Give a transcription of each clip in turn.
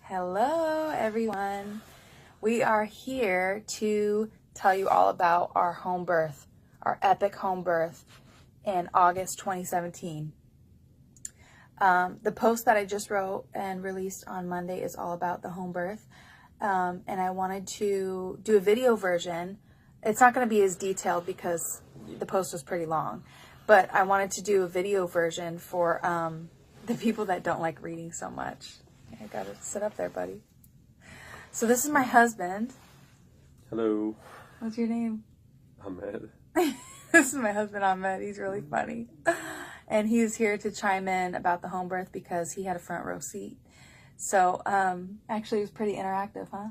Hello, everyone. We are here to tell you all about our home birth, our epic home birth in August 2017. The post that I just wrote and released on Monday is all about the home birth. And I wanted to do a video version. It's not going to be as detailed because the post was pretty long, but I wanted to do a video version for the people that don't like reading so much. I gotta sit up there, buddy. So this is my husband. Hello. What's your name? Ahmed. This is my husband, Ahmed. He's really funny. And he's here to chime in about the home birth because he had a front row seat. So, actually it was pretty interactive, huh?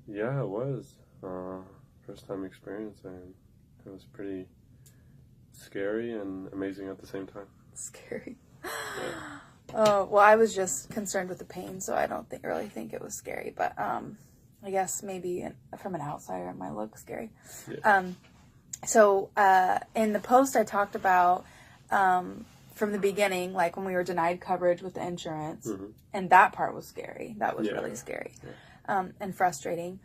Yeah, it was. First time experience, and it was pretty scary and amazing at the same time. Scary. Yeah. Oh, well, I was just concerned with the pain, so I don't really think it was scary. But I guess maybe from an outsider, it might look scary. Yeah. So in the post, I talked about from the beginning, like when we were denied coverage with the insurance, and that part was scary. That was really scary and frustrating.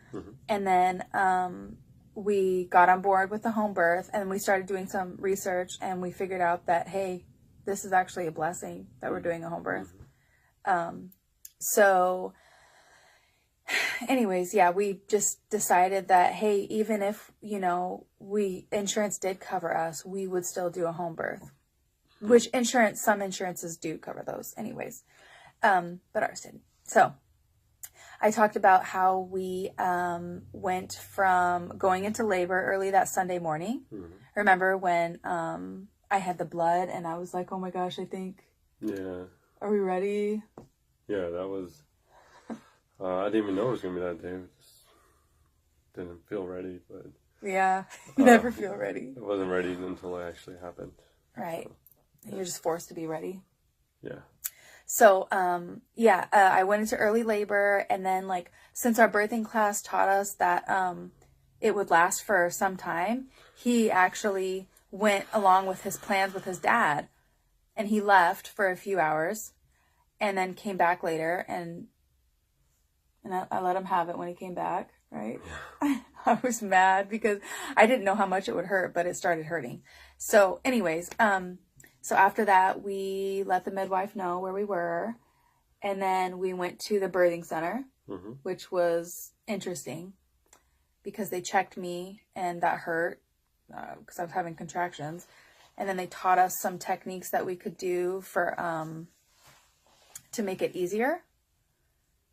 And then we got on board with the home birth, and we started doing some research, and we figured out that, hey, this is actually a blessing that we're doing a home birth. So anyways, yeah, we just decided that, hey, even if, insurance did cover us, we would still do a home birth, which some insurances do cover those anyways. But ours didn't. So I talked about how we went from going into labor early that Sunday morning. Remember when I had the blood and I was like, oh my gosh, I think. Yeah. Are we ready? Yeah, that was. I didn't even know it was gonna be that day. I just didn't feel ready, but. Yeah, never feel ready. I wasn't ready until it actually happened. Right. So. You're just forced to be ready. Yeah. So, I went into early labor, and then since our birthing class taught us that it would last for some time, he actually went along with his plans with his dad, and he left for a few hours and then came back later, and I let him have it when he came back, right? Yeah. I was mad because I didn't know how much it would hurt, but it started hurting. So anyways, so after that, we let the midwife know where we were, and then we went to the birthing center, which was interesting because they checked me and that hurt because I was having contractions. And then they taught us some techniques that we could do for to make it easier.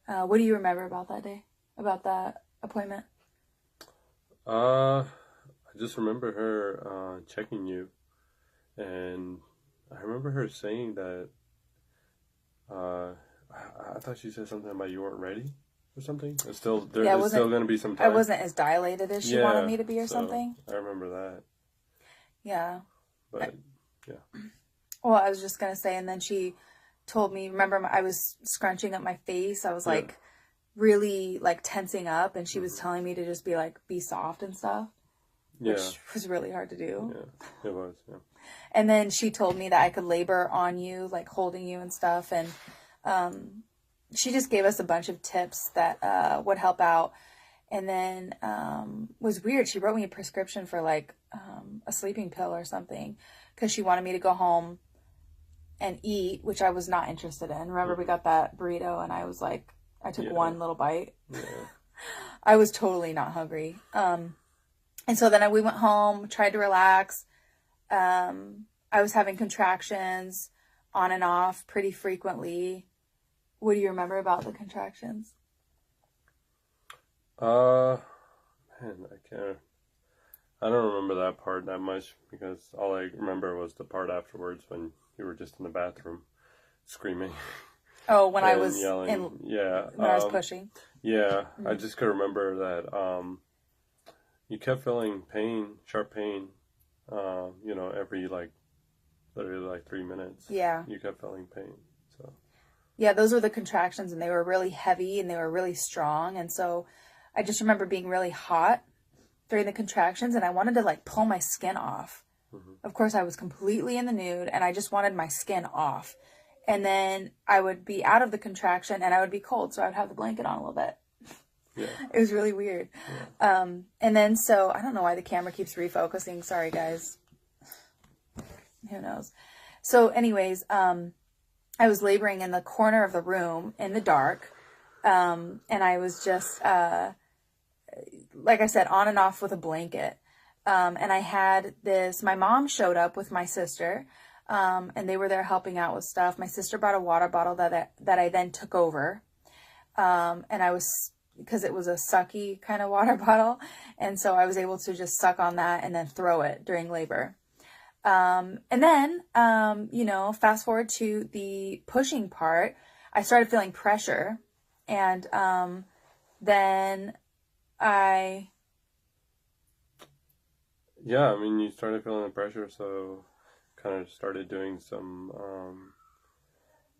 What do you remember about that day, about that appointment? I just remember her checking you, and I remember her saying that I thought she said something about you weren't ready or something. It's still there's still going to be some time. I wasn't as dilated as she wanted me to be or something. I remember that. Yeah. But yeah. Well, I was just going to say, and then she told me, remember I was scrunching up my face. I was really tensing up, and she was telling me to just be soft and stuff. Which was really hard to do. Yeah, it was, yeah. And then she told me that I could labor on you, holding you and stuff. And she just gave us a bunch of tips that would help out. And then was weird. She wrote me a prescription for a sleeping pill or something because she wanted me to go home and eat, which I was not interested in. Remember, we got that burrito, and I was I took one little bite. Yeah. I was totally not hungry. And so then we went home, tried to relax. I was having contractions on and off pretty frequently. What do you remember about the contractions? Man, I don't remember that part that much because all I remember was the part afterwards when you were just in the bathroom screaming. Oh, when I was yelling. When I was pushing. Yeah, I just could remember that you kept feeling pain, sharp pain, every literally 3 minutes. Yeah. You kept feeling pain. So. Yeah, those were the contractions, and they were really heavy and they were really strong. And so I just remember being really hot during the contractions, and I wanted to pull my skin off. Of course, I was completely in the nude, and I just wanted my skin off. and then I would be out of the contraction and I would be cold. So I would have the blanket on a little bit. Yeah. It was really weird. Yeah. And then, so I don't know why the camera keeps refocusing. Sorry, guys. Who knows? So anyways, I was laboring in the corner of the room in the dark. And I was just, like I said, on and off with a blanket. And I had this, my mom showed up with my sister, and they were there helping out with stuff. My sister brought a water bottle that I then took over. And I was, because it was a sucky kind of water bottle. And so I was able to just suck on that and then throw it during labor. And then, fast forward to the pushing part, I started feeling pressure. And then Yeah, I mean, you started feeling the pressure, so kind of started doing some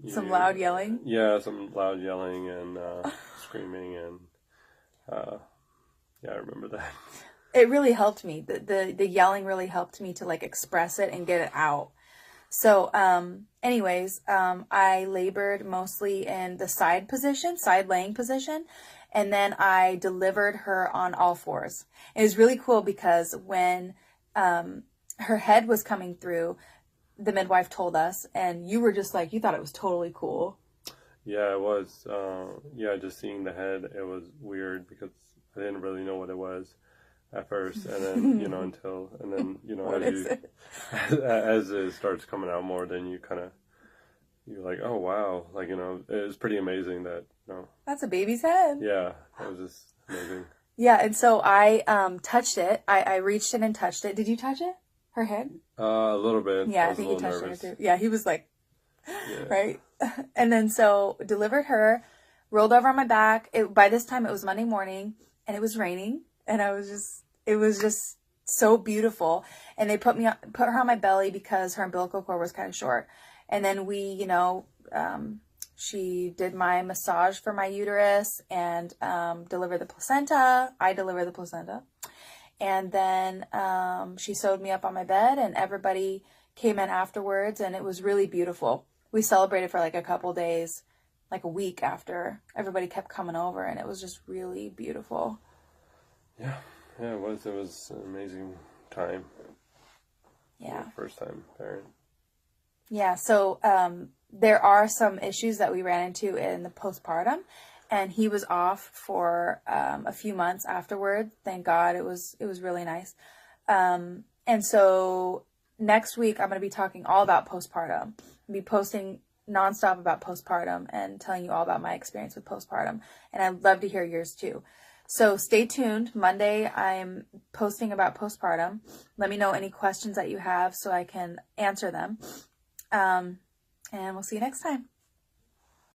loud yelling. Yeah, some loud yelling and screaming, and I remember that. It really helped me. The yelling really helped me to like express it and get it out. So, anyways, I labored mostly in the side laying position, and then I delivered her on all fours. It was really cool because when, her head was coming through, the midwife told us, and you were just like, you thought it was totally cool. Yeah, it was. Just seeing the head, it was weird because I didn't really know what it was at first, and then as it starts coming out more, then you're like, oh wow, like, it was pretty amazing that that's a baby's head. Yeah, it was just amazing. Yeah, and so I touched it. I reached in and touched it. Did you touch it? Her head? A little bit. Yeah, I think you touched her too. Yeah, he was like, yeah. Right? And then so delivered her, rolled over on my back. By this time it was Monday morning and it was raining, and it was just so beautiful. And they put her on my belly because her umbilical cord was kind of short. And then we, she did my massage for my uterus and delivered the placenta. I delivered the placenta. And then she sewed me up on my bed, and everybody came in afterwards, and it was really beautiful. We celebrated for like a couple days, like a week after. Everybody kept coming over, and it was just really beautiful. Yeah, it was. It was an amazing time. Yeah. First time parent. Yeah, so there are some issues that we ran into in the postpartum, and he was off for a few months afterward. Thank God. It was really nice. And so next week I'm going to be talking all about postpartum. I'll be posting nonstop about postpartum and telling you all about my experience with postpartum. And I'd love to hear yours too. So stay tuned. Monday I'm posting about postpartum. Let me know any questions that you have so I can answer them. And we'll see you next time.